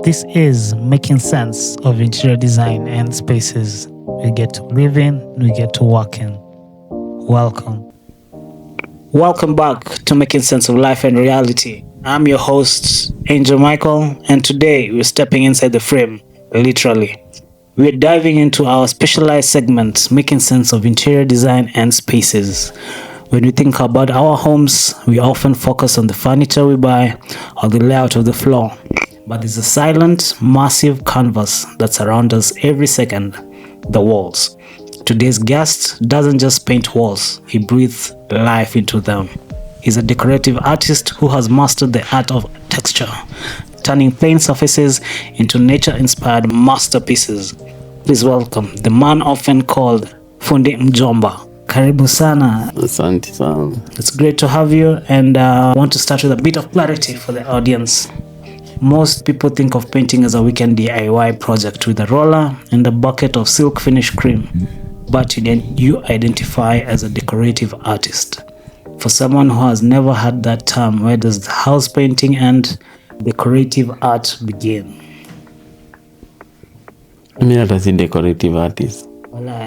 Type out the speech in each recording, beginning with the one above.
This is making sense of interior design and spaces we get to live in, we get to work in. Welcome. Welcome back to Making Sense of Life and Reality. I'm your host, Angel Michael, and today we're stepping inside the frame, literally. We're diving into our specialized segment, Making Sense of Interior Design and Spaces. When we think about our homes, we often focus on the furniture we buy or the layout of the floor. But there's a silent, massive canvas that surrounds us every second, the walls. Today's guest doesn't just paint walls, he breathes life into them. He's a decorative artist who has mastered the art of texture, turning plain surfaces into nature-inspired masterpieces. Please welcome the man often called Fundi Mjomba. Karibu sana. Asante sana. It's great to have you, and I want to start with a bit of clarity for the audience. Most people think of painting as a weekend DIY project with a roller and a bucket of silk finish cream, but you identify as a decorative artist. For someone who has never heard that term, where does house painting and decorative art begin? Mimi hata si decorative artist.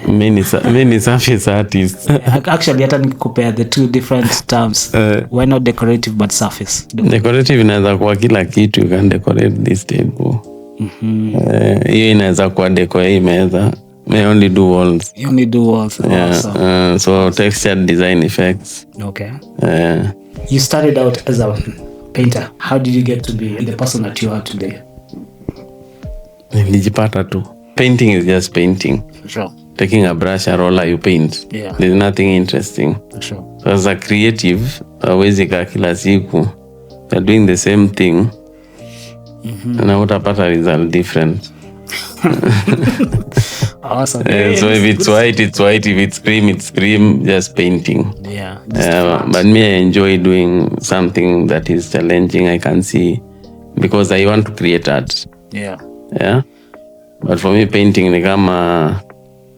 Many surface artists. Actually, hata nikupea the two different terms. Why not decorative but surface? Decorative inaweza kuwa kila kitu, you can decorate this table. Hiyo inaweza kuwa deco hii meza. May only do walls. You only do walls. Yeah. Awesome. So textured design effects. Okay. You started out as a painter. How did you get to be the person that you are today? Nilijipata tu. Painting is just painting. For sure. Taking a brush, a roller, you paint. Yeah. There's nothing interesting. For sure. So as a creative, hawezi kaa kila siku. You're doing the same thing. Na utapata result different. Awesome. So if it's white, it's white. If it's cream, it's cream. Just painting. Yeah. But me, I enjoy doing something that is challenging. I can see because I want to create art. Yeah. Yeah. But for me, painting ni kama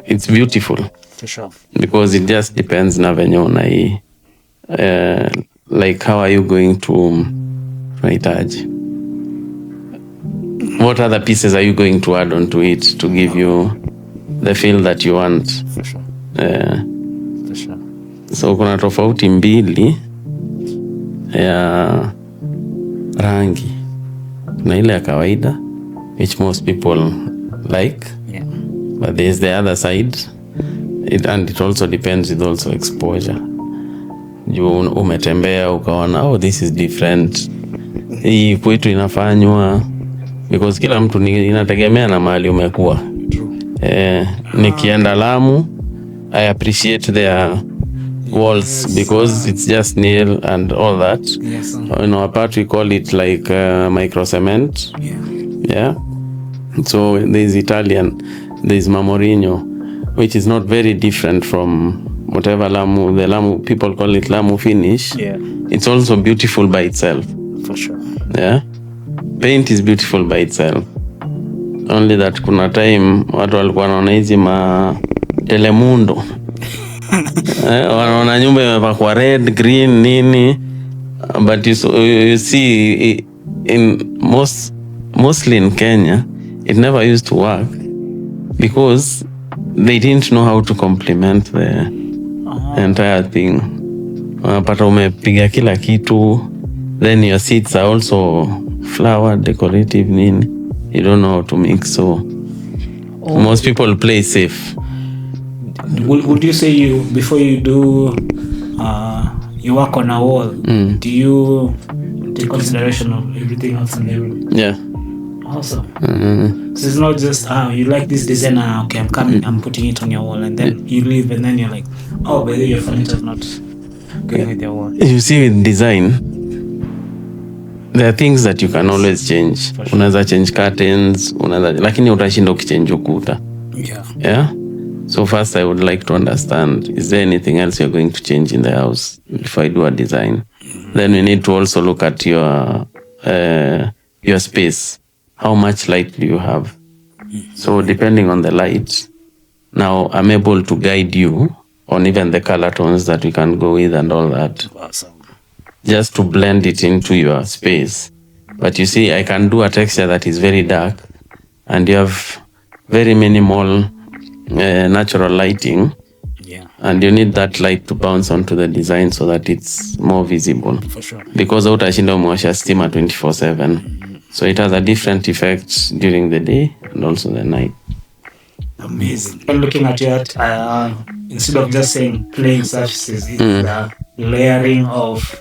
it's beautiful. For sure. Because it just depends na venye unai. Like how are you going to tunahitaji? What other pieces are you going to add onto it to give you the feel that you want? For sure. For sure. So kuna tofauti mbili ya rangi. Kuna ile ya kawaida which most people like. Yeah. But there's the other side. And it also depends with also exposure. Juu umetembea ukaona oh this is different. Hii kwetu inafanywa because kila mtu inategemea na mahali umekuwa. Nikienda Lamu, I appreciate their walls because it's just nail and all that. Yes. In our part we call it like micro cement. Yeah. So there's Italian, there's Marmorino, which is not very different from whatever Lamu, the Lamu people call it Lamu finish. Yeah. It's also beautiful by itself. For sure. Yeah. Paint is beautiful by itself. Only that kuna time watu walikuwa wanaona hizi ma Telemundo. Wanaona nyumba imepakwa red, green, nini. But you see in mostly in Kenya, it never used to work because they didn't know how to complement the entire thing. Unapata umepiga kila kitu, then your seats are also flower decorative nini. You don't know how to mix, so most people play safe. Would you say before you do you work on a wall, do you take consideration of everything else in the room? Yeah. Awesome. So it's not just you like this design, okay, I'm coming, I'm putting it on your wall, and then you leave, and then you're like, oh, but your furniture is not going with your wall. You see, with design, there are things that you can always change. Sure. Unaweza change curtains, lakini utashinda ukichange ukuta. Yeah. Yeah. So first I would like to understand, is there anything else you're going to change in the house before I do a design? Then we need to also look at your space. How much light do you have? So depending on the light, now I'm able to guide you on even the color tones that we can go with and all that. Awesome. Just to blend it into your space. But you see, I can do a texture that is very dark, and you have very minimal natural lighting. Yeah. And you need that light to bounce onto the design so that it's more visible. For sure. Because utashinda umewasha stima 24/7. So it has a different effect during the day and also the night. Amazing. And looking at it, instead of just saying plain surfaces, it's the layering of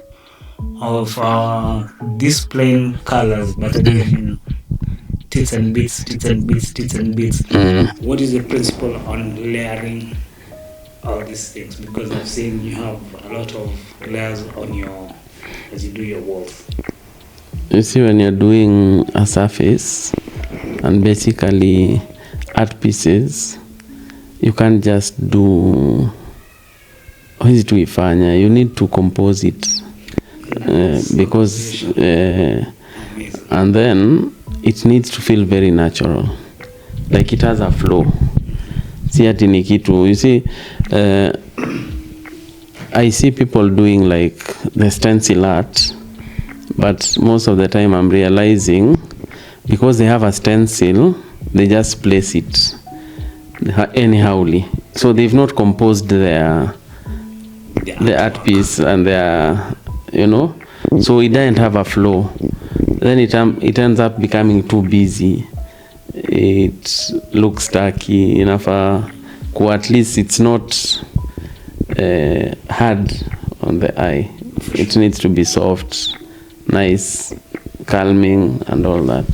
these plain colors, but again, tits and bits. What is the principle on layering all these things? Because I've seen you have a lot of layers on as you do your walls. You see, when you're doing a surface and basically art pieces, you can't just do you need to compose it because and then it needs to feel very natural, like it has a flow. See ati ni kitu, you see, I see people doing like the stencil art, but most of the time I'm realizing because they have a stencil, they just place it anyhowly, so they've not composed the art piece and their, so it doesn't have a flow. Then it ends up becoming too busy. It looks tacky enough. At least it's not hard on the eye. It needs to be soft, nice, calming, and all that.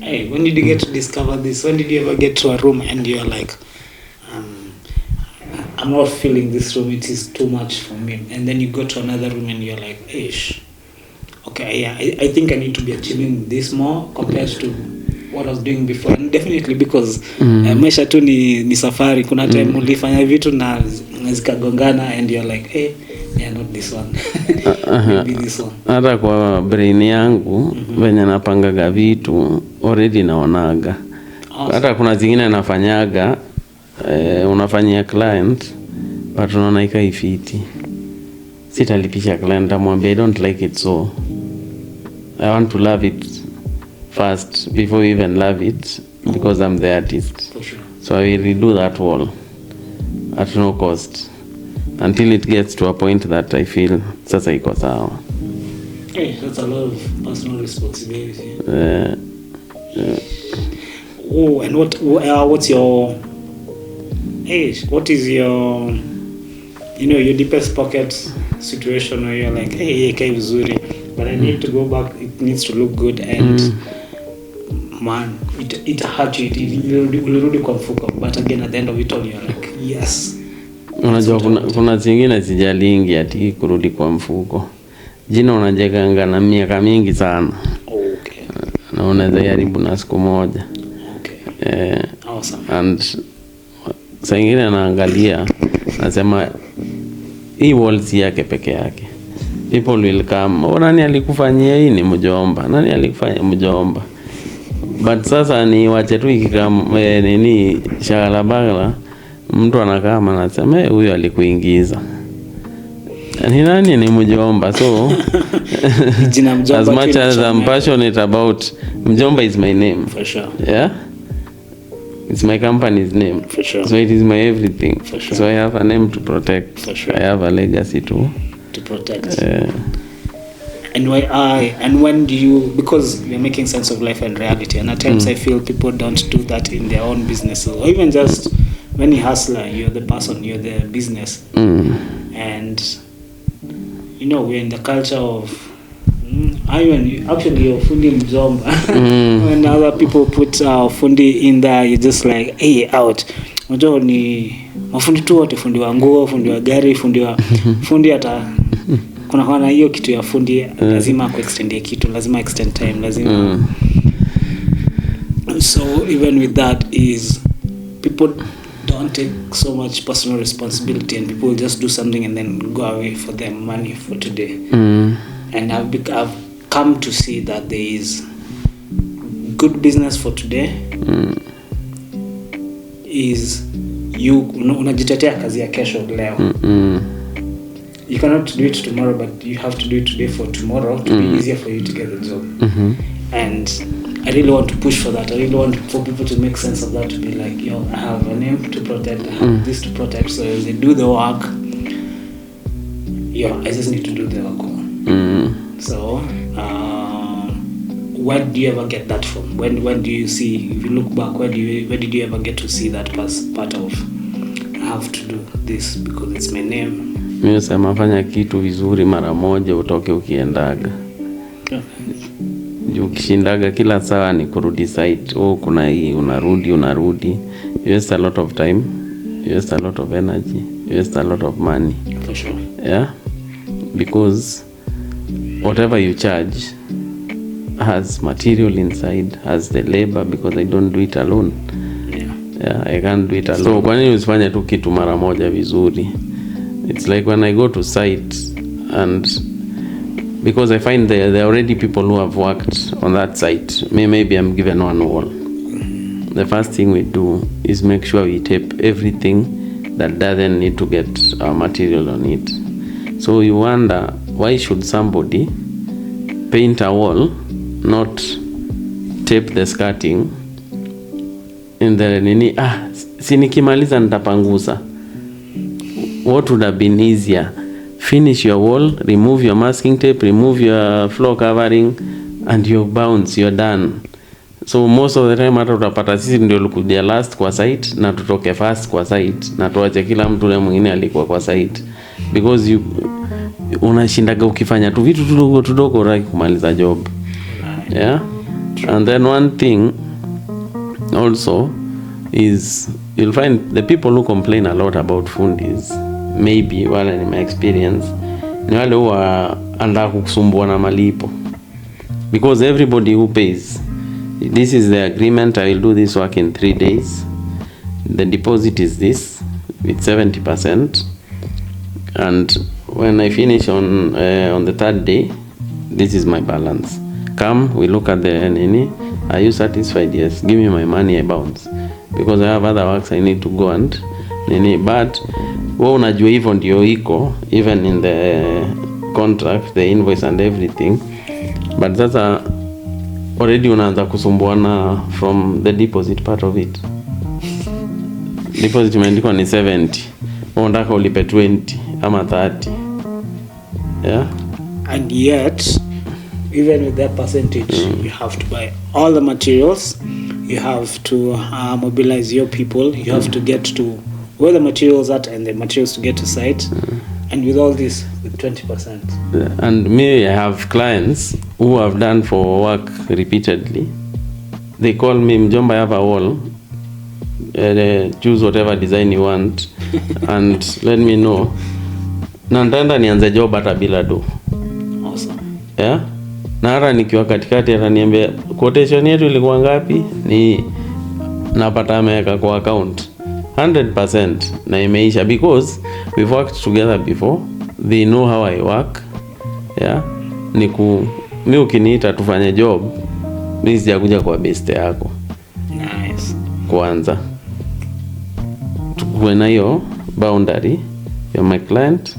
Hey, when did you get to discover this? When did you ever get to a room and you're like, I'm not feeling this room, it is too much for me? And then you go to another room and you're like, okay, yeah, I think I need to be achieving this more compared to what I was doing before. And definitely because maisha tu ni safari. Kuna time ulifanya vitu na zikagongana and you're like, hey, yeah, not this one. Maybe this one. Hata kwa brain yangu venye napangaga vitu already naonaga. Hata kuna zingine nafanyaga unafanyia client but unaona ikaifiti. Sitalipisha client, amwambia I don't like it, so I want to love it first before you even love it, because I'm the artist. For sure. So I will redo that wall at no cost until it gets to a point that I feel sasa iko sawa. Hey, that's a lot of personal responsibility. Oh, and what's your age? What is your your deepest pocket situation where you're like, hey, vizuri, but I need to go back, it needs to look good, and man, it hurt you, ulirudi kwa mfuko, but again at the end of it all you're like, yes. Unajua kuna zingine sijalingi ati kurudi kwa mfuko. Jina unajeganga na miaka mingi sana. Okay. Na unaweza jaribu na siku moja. Okay. Awesome. And saa ingine naangalia nasema hii walls yake peke yake. People will come, nani alikufanyia hii? Ni mjomba. Nani alikufanyia? Mjomba. But sasa ni wache tu ikikam shagalabagala, mtu anakaa anasema huyu alikuingiza. Ni nani? Ni mjomba. So Jina mjomba, as much as I'm passionate about mjomba is my name. For sure. Yeah. It's my company's name. For sure. So it is my everything. For sure. So I have a name to protect. For sure. I have a legacy to protect. And when do you, because you're making sense of life and reality, and at times I feel people don't do that in their own businesses, or even just when you're hustler, you're the person, you're the business. And we're in the culture of actually you're Fundi Mjomba. When other people put Fundi in there, you're just like, hey, out. Unajua ni mafundi tu wote, fundi wa nguo, fundi wa gari, fundi hata kuna hiyo kitu ya fundi lazima kuextend kitu, lazima extend time, lazima. So even with that is people don't take so much personal responsibility, and people just do something and then go away for their money for today. And I've come to see that there is good business for today. Is you unajitetea kazi ya kesho leo. You cannot do it tomorrow, but you have to do it today for tomorrow to be easier for you to get the job. And I really want to push for that. I really want for people to make sense of that, to be like, yo, I have a name to protect, I have this to protect. So as they do the work, yo, I just need to do the work. So where do you ever get that from? When do you see, if you look back, where did you ever get to see that part of, I have to do this because it's my name? Mimi sema fanya kitu vizuri mara moja utoke ukiendaga. Ukishindaga kila saa ni kurudi site. Kuna hii unarudi. You waste a lot of time. You waste a lot of energy. You waste a lot of money. For sure. Yeah. Because whatever you charge has material inside, has the labor, because I don't do it alone. Yeah, I can't do it alone. So kwa nini usifanye tu kitu mara moja vizuri? It's like when I go to site, and because I find there are already people who have worked on that site. Maybe I'm given one wall. The first thing we do is make sure we tape everything that doesn't need to get our material on it. So you wonder, why should somebody paint a wall, not tape the skirting in the nini? Si nikimaliza nitapanguza. What would have been easier? Finish your wall, remove your masking tape, remove your floor covering, and you're bounce, you're done. So most of the time hata utapata sisi ndio lukudia last kwa site na tutoke fast kwa site na tuache kila mtu na mwingine alikuwa kwa site, because unashindaga ukifanya tu vitu tudogo right kumaliza job. Yeah. And then one thing also is, you'll find the people who complain a lot about fundis, maybe wala in my experience, ni wale huwa anataka kukusumbua na malipo, because everybody who pays, this is the agreement, I will do this work in 3 days, the deposit is this with 70%, and when I finish on the third day, this is my balance. Come, we look at the nini, are you satisfied? Yes, give me my money, I bounce, because I have other works I need to go and nini. But wewe unajua hivyo ndio iko even in the contract, the invoice and everything, but sasa already unaanza kusumbuana from the deposit part of it. Deposit imeandikwa ni 70, unataka ulipe 20 ama 30. Yeah. And yet even with that percentage, you have to buy all the materials, you have to mobilize your people, you have to get to where the materials are and the materials to get to site, and with all this with 20%. And me, I have clients who have done for work repeatedly. They call me, Mjomba, I have a wall, choose whatever design you want and let me know. Na nitaenda nianze job hata bila do. Awesome. Yeah. Na hata nikiwa katikati ataniambia quotation yetu ilikuwa ngapi, ni napata ameweka kwa account 100% na imeisha, because we've worked together before, they know how I work. Yeah. Mimi ukiniita tufanye job, mimi sijakuja kwa best yako. Nice. Kwanza tukue na hiyo boundary ya my client,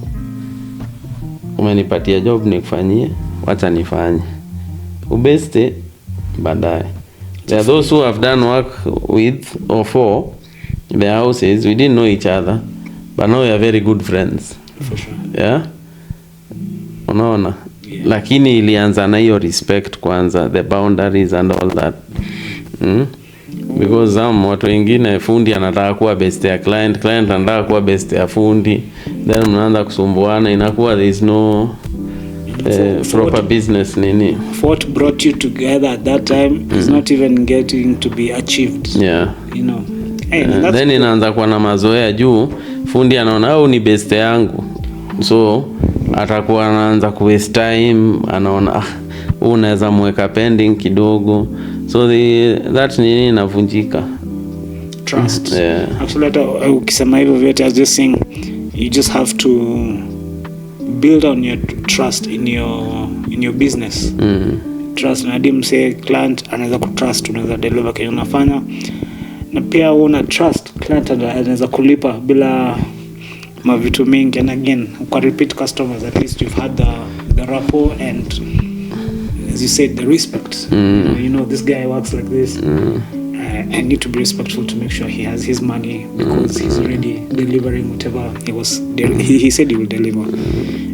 umenipatia job nikufanyie, wacha nifanye ubeste baadaye. There are those who have done work with or for their houses, we didn't know each other, but now we are very good friends. For sure. Yeah. Unaona? Yeah. Lakini ilianza na hiyo respect kwanza, the boundaries and all that. Because watu wengine fundi anataka kuwa best ya client anataka kuwa best ya fundi, then mnaanza kusumbuana, inakuwa there is no proper business nini. What brought you together at that time is not even getting to be achieved. Yeah. You know. Then inaanza kuwa na mazoea juu fundi anaona au ni best yangu, so atakuwa anaanza ku waste time, anaona unaweza mweka pending kidogo, so that nini inavunjika trust. Yeah. Actually ukisema hivyo vyote, I was just saying you just have to build on your trust in your business. Trust, na dim say client anaweza kutrust, unaweza deliver kile unafanya, na pia una trust client anaweza kulipa bila mavitu mingi. And again, kwa repeat customers, at least you've had the rapport and as you said, the respect. This guy works like this. I need to be respectful to make sure he has his money because he's already delivering whatever he said he will deliver.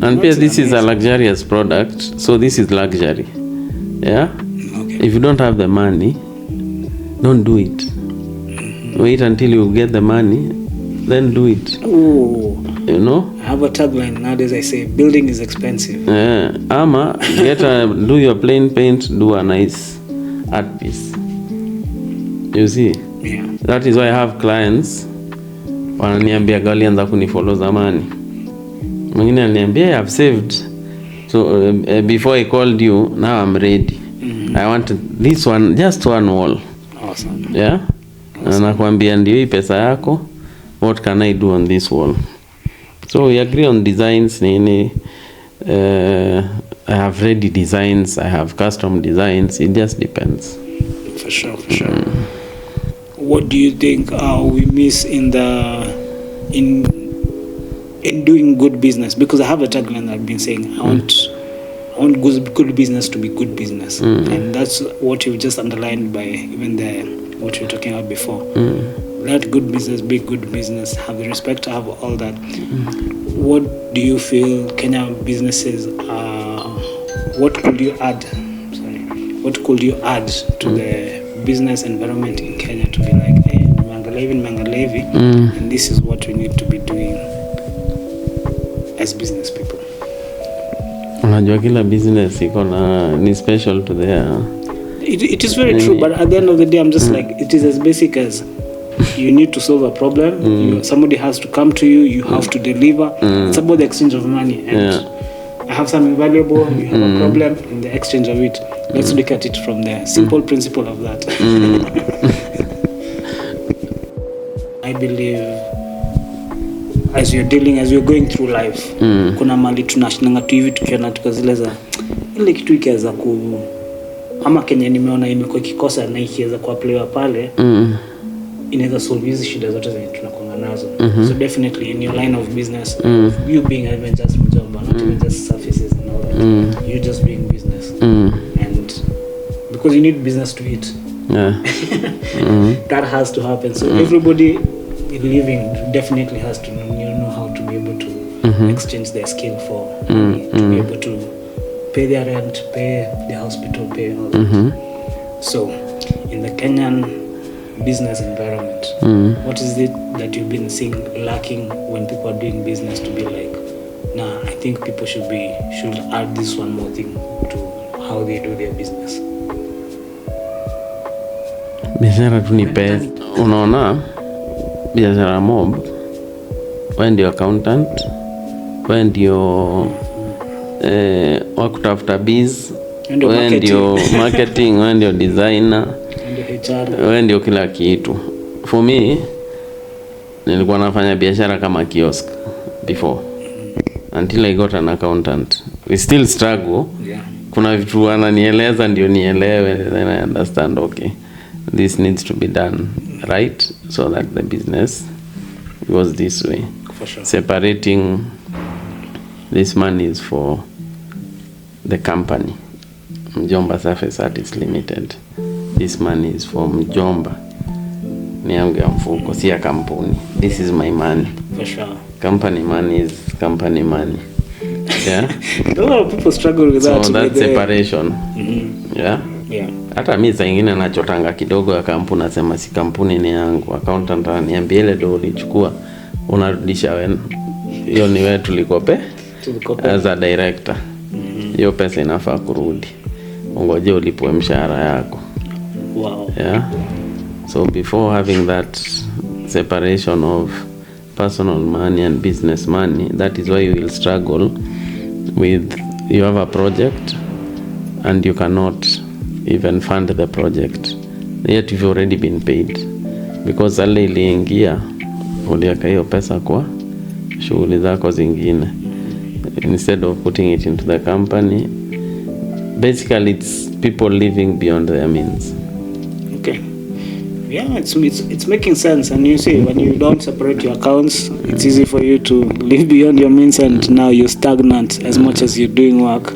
And this is a luxurious product, so this is luxury. Yeah. Okay. If you don't have the money, don't do it. Wait until you get the money, then do it. Oh. I have a tagline nowadays. I say building is expensive. Yeah. Ama do your plain paint, do a nice art piece. You see? Yeah. That is why I have clients wananiambia walianza kunifollow zamani. Mwingine ananiambia I've saved. So before I called you, now I'm ready. I want this one, just one wall. Awesome. Yeah? Awesome. Anakuambia ndio hii pesa yako. What can I do on this wall? So we agree on designs. I have ready designs. I have custom designs. It just depends. For sure. What do you think we miss in doing good business? Because I have a tagline I've been saying. I want good business to be good business, and that's what you've just underlined by even what you were talking about before. Let good business be good business. Have the respect to have all that. What do you feel Kenya businesses what could you add? What could you add to the business environment in Kenya to be like, hey, Mangalevi, and this is what we need to be doing as business people? Unajua kila business iko ni special to their. It is very true, but at the end of the day, I'm just like, it is as basic as you need to solve a problem. Somebody has to come to you. You have to deliver. It's about the exchange of money. And I have something valuable. You have a problem in the exchange of it. Let's look at it from the simple principle of that. I believe as you're going through life, kuna mali tunashinanga tu hivi tukiona tukazileza ile kitu ikiweza ama Kenya nimeona imekuwa kikosa na ikiweza kuapplywa pale, inaweza solve hizi shida zote zenye tunakuwa nazo. So definitely in your line of business, you being even just Mjomba, not even just surfaces and all that, you just doing business. And because you need business to eat. That has to happen. So everybody living definitely has to know how to be able to exchange their skill for money, to be able to pay their rent, pay the hospital, pay all that. So in the Kenyan business environment, what is it that you've been seeing lacking when people are doing business to be like, nah, I think people should add this one more thing to how they do their business? Biashara tu ni pesa. Unaona biashara mob, wewe ndio accountant, wewe ndio wakutafuta biz, wewe ndio marketing, wewe ndio designer, wewe ndio kila kitu. For me, nilikuwa nafanya biashara kama kiosk before until I got an accountant. We still struggle. Kuna vitu wananieleza ndio nielewe, then I understand, okay, this needs to be done right so that the business goes this way. For sure. Separating this money is for the company, Mjomba Surface Artists Limited. This money is for Mjomba, ni yangu ya mfuko, si ya kampuni. This is my money. For sure. Company money is company money. Yeah. A lot of people struggle with that. So that's separation. Yeah. Hata mimi saa nyingine nachotanga kidogo ya kampuni, nasema si kampuni ni yangu. Accountant ananiambia ile ndio ulichukua unarudisha wewe. Hiyo ni wewe tulikope as a director. Hiyo pesa inafaa kurudi. Ungoje ulipwe mshahara yako. Wow. Yeah. So before having that separation of personal money and business money, that is why you will struggle with, you have a project and you cannot even fund the project, yet you've already been paid, because ale iliingia uliweka hiyo pesa kwa shughuli zako zingine instead of putting it into the company. Basically it's people living beyond their means. Okay, Yeah, it's making sense. And you see, when you don't separate your accounts, it's easy for you to live beyond your means, and now you're stagnant as much as you're doing work.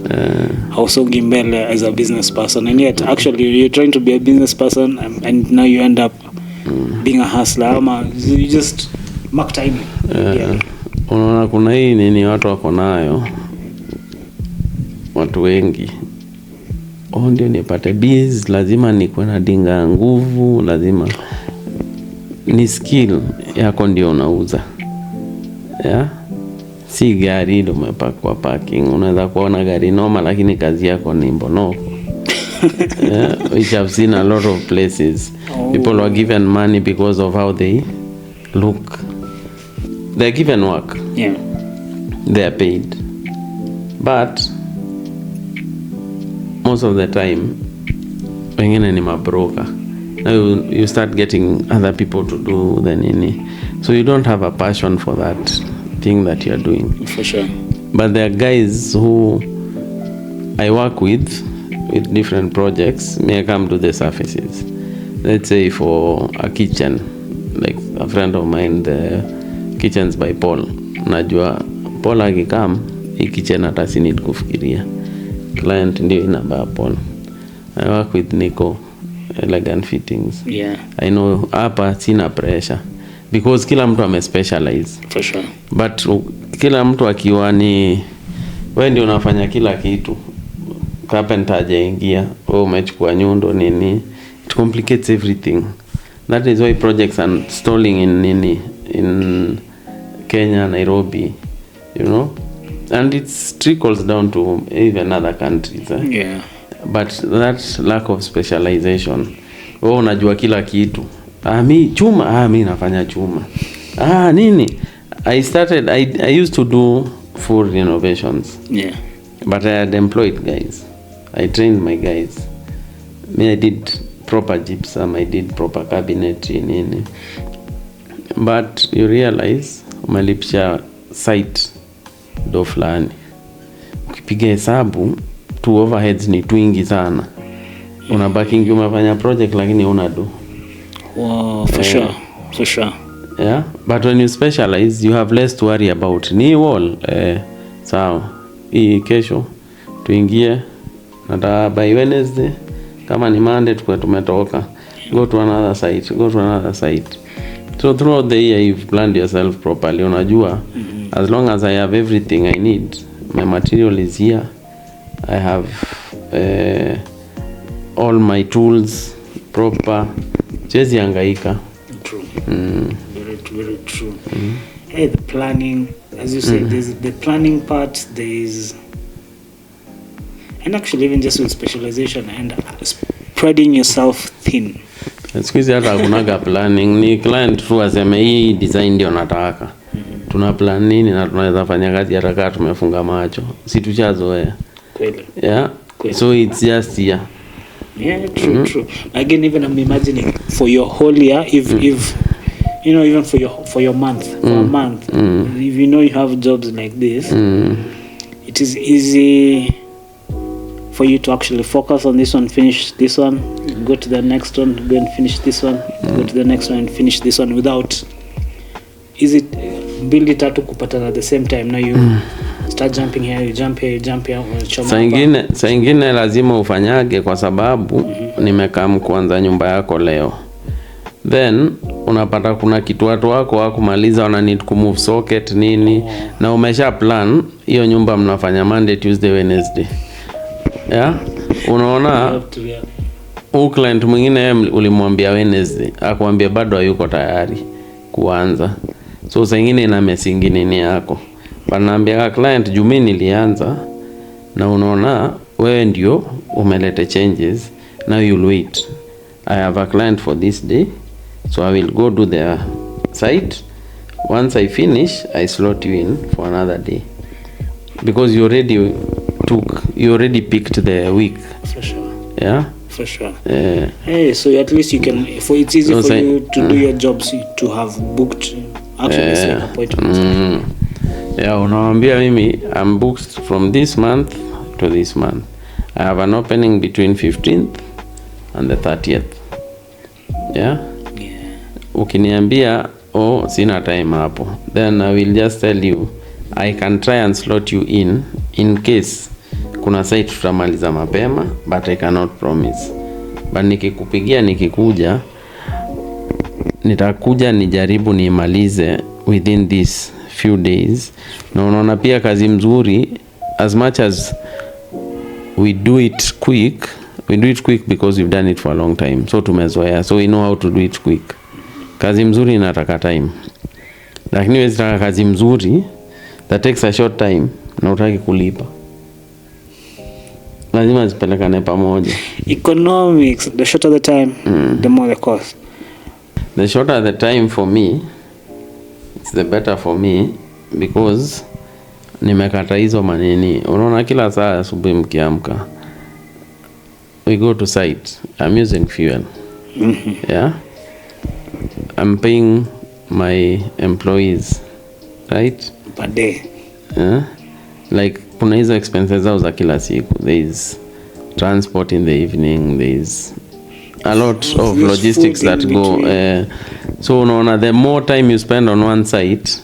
Also gimbele as a business person, and yet actually you're trying to be a business person, and now you end up being a hustler. You just mark timing. Yeah. Unaona kuna hii nini watu wako nayo, watu wengi ndio nipate biz, lazima nikuwe na dinga nguvu, lazima ni skill yako ndio unauza. Yeah? Si gari ndio umepakwa parking. Unaweza kuona gari noma lakini kazi yako ni mbonoko. Yeah? Which I've seen a lot of places. People are given money because of how they look. They're given work. Yeah. They are paid. But most of the time wengine ni mabroker. Now you start getting other people to do the nini, so you don't have a passion for that thing that you're doing. For sure. But there are guys who I work with different projects. May I come to the surfaces, let's say for a kitchen, like a friend of mine, the kitchens by Paul. Najua Paul akikam hii kitchen hata si need kufikiria, client ndio inaba Paul. I work with Nico, elegant fittings. Yeah. I know hapa sina pressure because kila mtu amespecialize. For sure. But kila mtu akiwa ni wewe ndio unafanya kila kitu, carpenter hajaingia, wewe umechukua nyundo nini, it complicates everything. That is why projects are stalling in Kenya, Nairobi, you know, and it trickles down to even other countries. Yeah. But that lack of specialization, wewe unajua kila kitu. Mi chuma, mi nafanya chuma. Nini? I used to do full renovations. Yeah. But I had employed guys. I trained my guys. I did proper gypsum, I did proper cabinetry nini. But you realize umelipisha site do fulani. Ukipiga hesabu tu overheads ni twingi sana. Unabaki umefanya project lakini una do. Wow, for sure. For sure. Yeah, but when you specialize you have less to worry about. Ni wall sawa. Hii kesho tuingie na by Wednesday, kama ni Monday tukwe tumetoka. Go to another site, go to another site. So throughout the year you've planned yourself properly. Unajua as long as I have everything I need, my material is here, I have all my tools proper, chezi hangaika. True. Very, very true. Hey, the planning, as you said, there's the planning part, and actually even just with specialization and spreading yourself thin. Siku hizi hata hakunaga planning, ni client tu aseme hii design ndio nataka. Tuna plan nini na tunaweza fanya kazi hata kama tumefunga macho. Si tuchazoea. Kweli. Yeah. Kweli. So it's just here. Yeah, true. Again, even I'm imagining for your whole year, if you know, even for your month, for a month, if you know you have jobs like this, it is easy for you to actually focus on this one, finish this one, go to the next one, go and finish this one, go to the next one and finish this one without. Is it mbili tatu kupatana at the same time? Now you start jumping here, you jump here, saa ingine lazima ufanyage kwa sababu nimekaa kuanza nyumba yako leo. Then unapata kuna kitu watu wako wakumaliza, wana need to move socket nini, na umesha plan hiyo nyumba mnafanya Monday, Tuesday, Wednesday. Yeah? Unaona client mwingine ulimwambia Wednesday, akwambia bado hayuko tayari kuanza. So saa ingine ina mesingi nini yako. Panaambia client jumi nilianza, na unaona wewe ndio umelete changes, now you'll wait. I have a client for this day, so I will go do their site. Once I finish, I slot you in for another day, because you already picked the week. For sure. Yeah. For sure. Hey, so at least you can. It's easy for you to do your jobs, to have booked actually appointments. Yeah, unawaambia mimi I'm booked from this month to this month. I have an opening between 15th and the 30th. Yeah. ukiniambia sina time hapo, then I will just tell you I can try and slot you in case kuna site tutamaliza mapema, but I cannot promise. But nikikupigia nikikuja, nitakuja nijaribu niimalize within these few days. Na unaona pia kazi mzuri, as much as we do it quick because we've done it for a long time, so tumezoea, so we know how to do it quick. Kazi mzuri inataka time, lakini wewe unataka kazi mzuri that takes a short time na utaki kulipa. Lazima zipelekane pamoja. Economics, the shorter the time, the more the cost. The shorter the time for me, it's the better for me, because nimekata hizo manini. Unaona kila saa asubuhi mkiamka, we go to site, I'm using fuel. Yeah, I'm paying my employees, right, per day. Like kuna hizo expenses zao za kila siku. There is transport in the evening, there is a lot of logistics that go so unaona, the more time you spend on one site,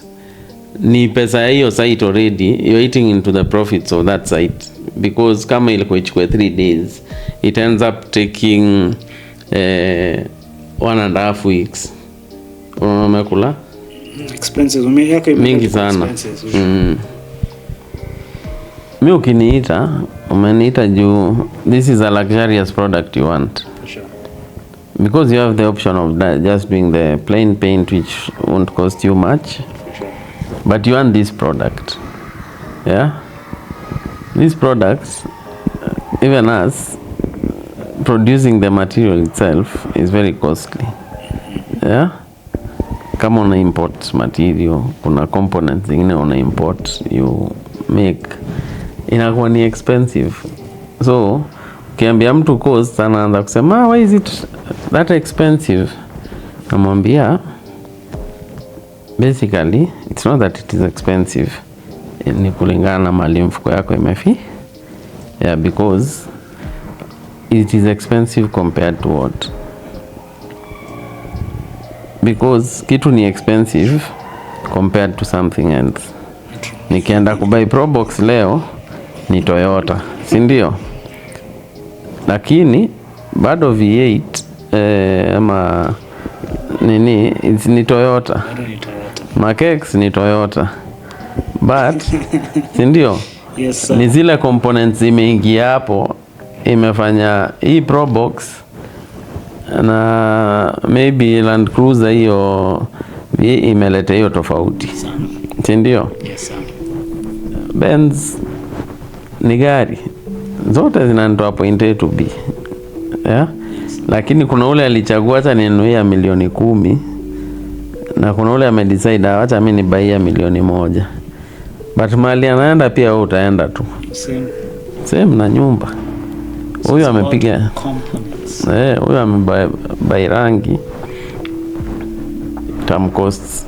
ni pesa ya hiyo site already, you're eating into the profits of that site. Because kama ilikuwa ichukue 3 days, it ends up taking 1.5 weeks. Umekula expenses mingi sana. Mi ukiniita, umeniita juu this is a luxurious product you want. Sure. Because you have the option of just doing the plain paint, which won't cost you much. Sure. But you want this product. Yeah? These products, even us, producing the material itself is very costly. Yeah? Kama una import material, kuna components zingine una import, you make, inakuwa ni expensive. So ukiambia mtu cost, anaanza kusema why is it that expensive? Namwambia basically it's not that it is expensive, ni kulingana na mali mfuko yako imefi. Yeah, because it is expensive compared to what? Because kitu ni expensive compared to something else. Nikienda kubuy Probox leo ni Toyota, si ndio? Lakini bado V8 ama nini ni Toyota. Makex ni Toyota. But si ndio? Yes, sir. Ni zile components zimeingia hapo imefanya hii Probox na maybe Land Cruiser hiyo imeleta hiyo tofauti. Si ndio? Yes, sir. Benz ni gari zote zinanitoa point A to B. Yeah? Lakini kuna ule alichagua acha ninunue milioni 10, na kuna ule amedecide acha mimi nibaia milioni 1. But mali anaenda pia wewe utaenda tu. Same na nyumba. Huyu amepiga huyu amebai rangi, term costs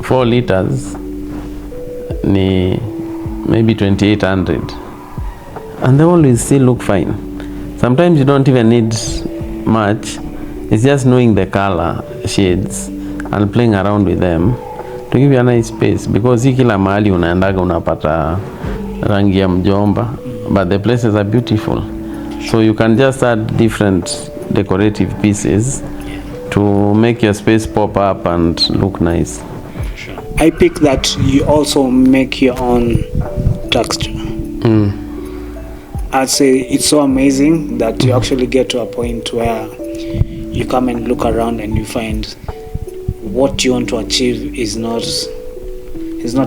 4 liters ni maybe 2800, and they always still look fine. Sometimes you don't even need much, it's just knowing the color shades and playing around with them to give you a nice space. Because hii kila mahali unaendaga unapata rangi ya Mjomba, but the places are beautiful, so you can just add different decorative pieces to make your space pop up and look nice. I pick that you also make your own texture. I'd say it's so amazing that you actually get to a point where you come and look around and you find what you want to achieve is not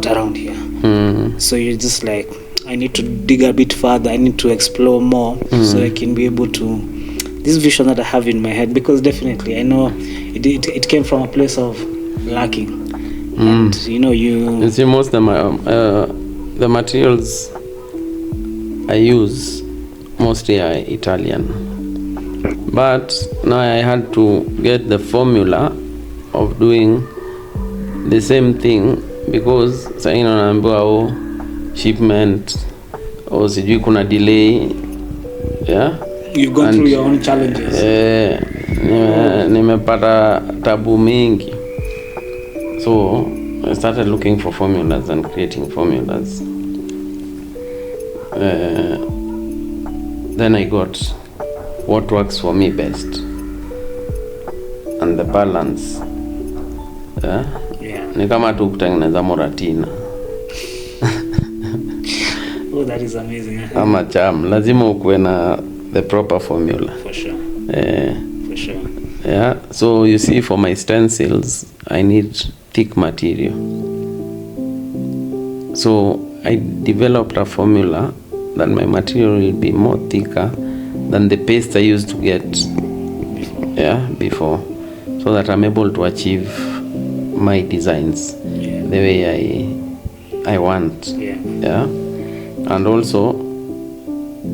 around here. So you're just like, I need to dig a bit further, I need to explore more, so I can be able to, this vision that I have in my head, because definitely I know it came from a place of lacking. And you see, most of the materials I use mostly are Italian, but now I had to get the formula of doing the same thing, because saying unaambiwa shipment or sijui kuna delay. Yeah, you've gone through your own challenges. nimepata tabu mingi. So I started looking for formulas and creating formulas. Then I got what works for me best and the balance. Ni kama tu kutengeneza moratina. Oh, that is amazing. Ama jam, lazima ukuwe na the proper formula. For sure. For sure. Yeah, so you see, for my stencils, I need thick material. So I developed a formula that my material will be more thicker than the paste I used to get before, so that I'm able to achieve my designs the way I want. Yeah. And also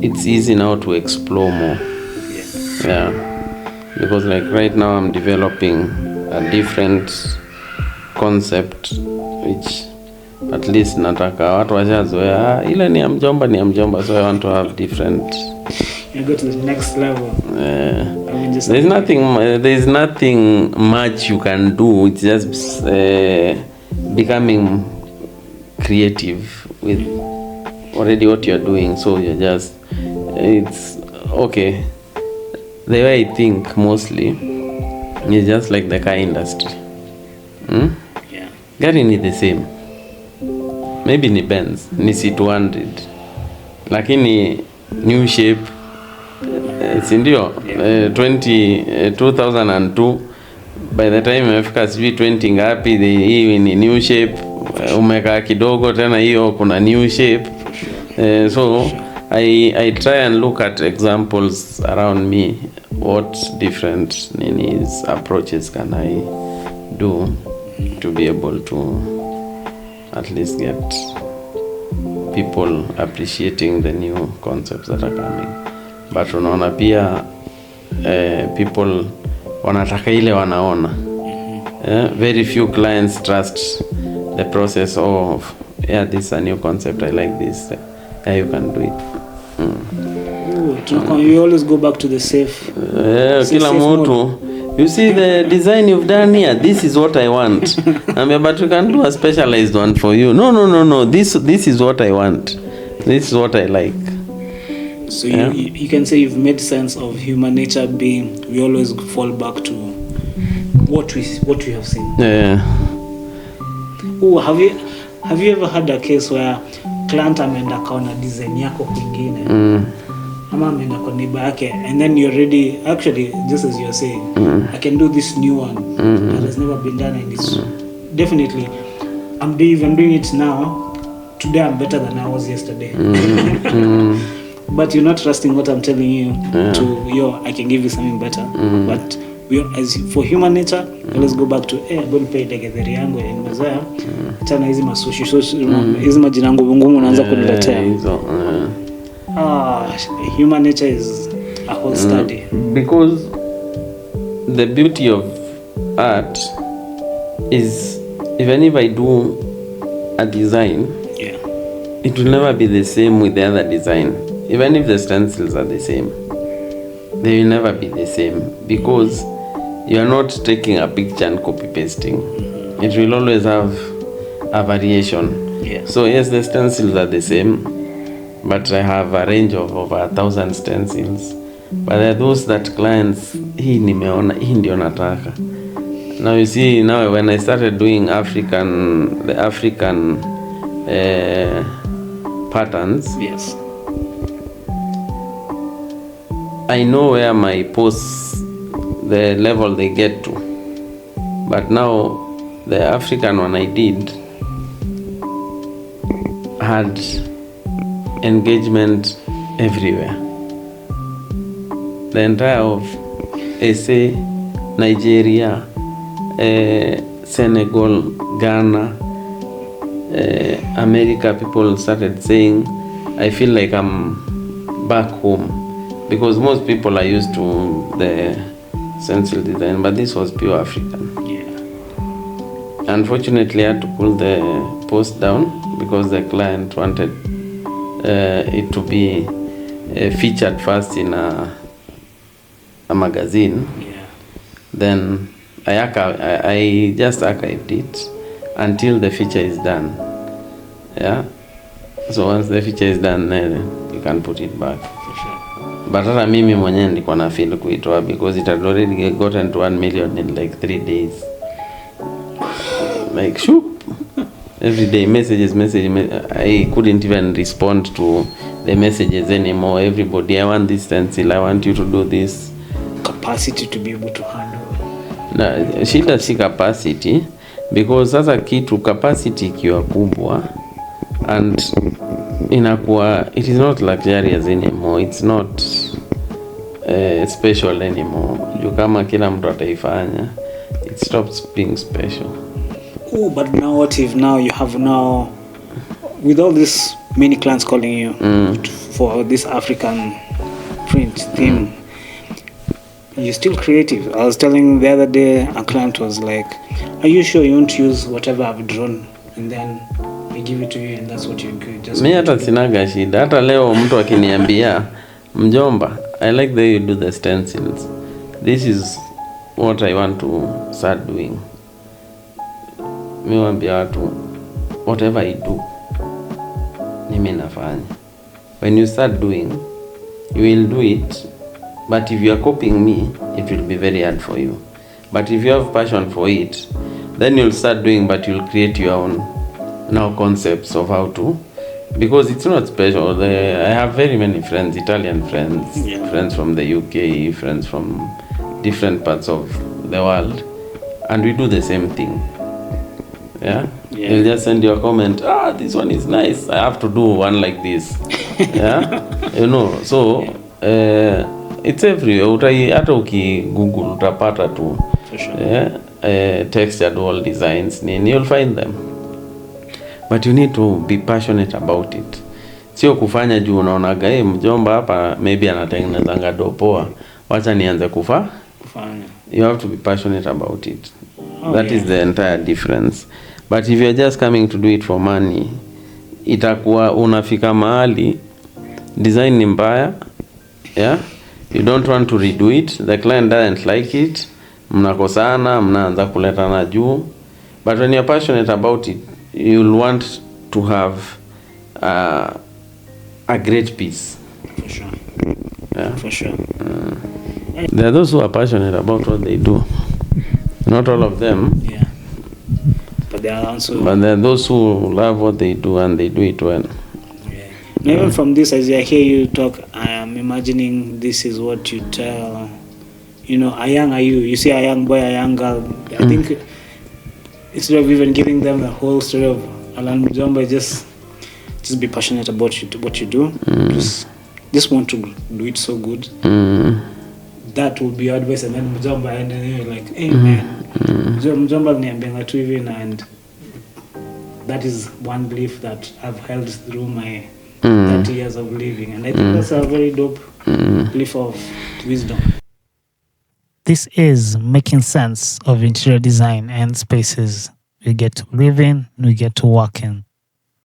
it's easy now to explore more. Because like right now I'm developing a different concept which at least nataka watu washazoea ile ni ya mjomba, so I want to have different. You go to the next level. There's nothing much you can do. It's just becoming creative with already what you're doing. So it's okay. The way I think mostly is just like the car industry. Gari ni the same. Maybe ni Benz, ni C200. Lakini new shape, sindio, 2002, by the time imefika sijui 20 ngapi, hii ni new shape, umeka kidogo tena hiyo kuna new shape. So I try and look at examples around me. What different approaches can I do to be able to at least get people appreciating the new concepts that are coming. But unaona pia people wanataka ile wanaona. Very few clients trust the process of this is a new concept, I like this. You can do it. You always go back to the safe. Kila mtu, you see the design you've done here, this is what I want. But we can do a specialized one for you. No. This is what I want. This is what I like. So you can say you've made sense of human nature being, we always fall back to what we have seen. Have you ever had a case where client ameenda kaona design yako kwingine? Ama ameenda kwa neighbor yake, and then you're ready, actually just as you're saying, I can do this new one that has never been done, and it's definitely I'm doing it now. Today I'm better than I was yesterday. But you're not trusting what I'm telling you I can give you something better. But as for human nature, let's go back to don't pay together yangu in mazoea tena hizi masushi hizi majina ngumu unaanza kuniletea. Human nature is a whole study. Because the beauty of art is, even if I do a design, it will never be the same with the other design. Even if the stencils are the same, they will never be the same, because you are not taking a picture and copy pasting. It will always have a variation. So yes, the stencils are the same, but I have a range of over 1,000 stencils. But there are those that clients, hii nimeona, hii ndio nataka. Now you see, now when I started doing the African patterns, I know where my posts, the level they get to. But now the African one I did had engagement everywhere. The entire of SA, Nigeria, Senegal, Ghana, America, people started saying, I feel like I'm back home. Because most people are used to the stencil design, but this was pure African. Unfortunately, I had to pull the post down because the client wanted it to be featured first in a magazine. then I just archived it until the feature is done. Yeah. So once the feature is done, you can put it back. For sure. But hata mimi mwenyewe nilikuwa na feel kuitoa because it had already gotten to 1 million in like 3 days. Like shoot. Every day messages. I couldn't even respond to the messages anymore. Everybody, I want this stencil, I want you to do this. Capacity to be able to handle. Na shida si capacity, because sasa kitu capacity ikiwa kubwa and inakuwa, it is not luxurious anymore, it's not special anymore. Juu kama kila mtu ataifanya, it stops being special. Oh, but now what if now you have with all these many clients calling you for this African print theme, you're still creative. I was telling the other day, a client was like, are you sure you won't use whatever I've drawn and then I give it to you and that's what you just... Mi hata sinaga shida. Hata leo mtu akiniambia, Mjomba, I like the way you do the stencils. This is what I want to start doing. Mi wambia watu, whatever I do, mimi nafanya. When you start doing, you will do it, but if you are copying me, it will be very hard for you. But if you have passion for it, then you'll start doing, but you'll create your own now concepts of how to, because it's not special. I have very many friends, Italian friends, friends from the UK, friends from different parts of the world, and we do the same thing. Yeah? You'll just send your comment, this one is nice, I have to do one like this. Yeah? So it's everywhere. Hata Google utapata tu. For sure. Yeah? Textured wall designs, you'll find them. But you need to be passionate about it. Sio kufanya juu unaonaga Mjomba hapa maybe anatengenezanga dopoa, wacha nianze kufanya. You have to be passionate about it. That is the entire difference. But if you're just coming to do it for money, itakuwa unafika mahali design ni mbaya. Yeah? You don't want to redo it, the client doesn't like it, mnakosana, mnaanza kuletana juu. But when you're passionate about it, you'll want to have a great piece. For sure. Yeah? For sure. There are those who are passionate about what they do. Not all of them. Yeah. But there are those who love what they do and they do it well. Yeah. Even from this, as I hear you talk, I am imagining this is what you tell, a young you see a young boy, a young girl. I think instead of even giving them the whole story of Alan Mjomba, just be passionate about what you do. Just want to do it so good. That would be your advice, and then Mjomba, and then you're like, hey man, Mjomba niambianga tu hivi, and that is one belief that I've held through my 30 years of living, and I think that's a very dope belief of wisdom. This is making sense of interior design and spaces we get to live in, we get to work in.